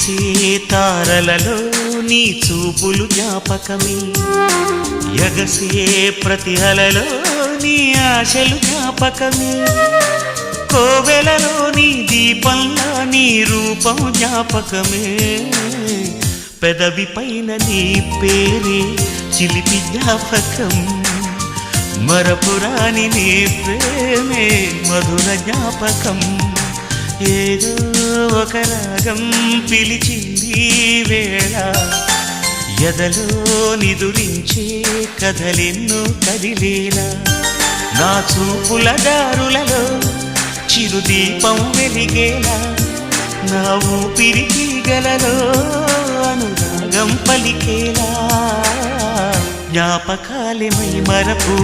మెరిసే తారలలో నీ చూపులు జ్ఞాపకమే ఎగసే ప్రతి అలలో నీ ఆశలు జ్ఞాపకమే కోవెలలో నీ దీపంలా నీ రూపం జ్ఞాపకమే పెదవి పైన నీ పేరే చిలిపి జ్ఞాపకం మరపురాని నీ ప్రేమే మధుర జ్ఞాపకం ఏదో ఒక రాగం పిలిచింది వేళ ఎదలో నిదురించే కథలెన్నో కదిలేలా నా చూపుల దారులలో చిరుదీపం వెలిగేలా నా ఊపిరి తీగలలో అనురాగం పలికేలా జ్ఞాపకాలే మై మరపు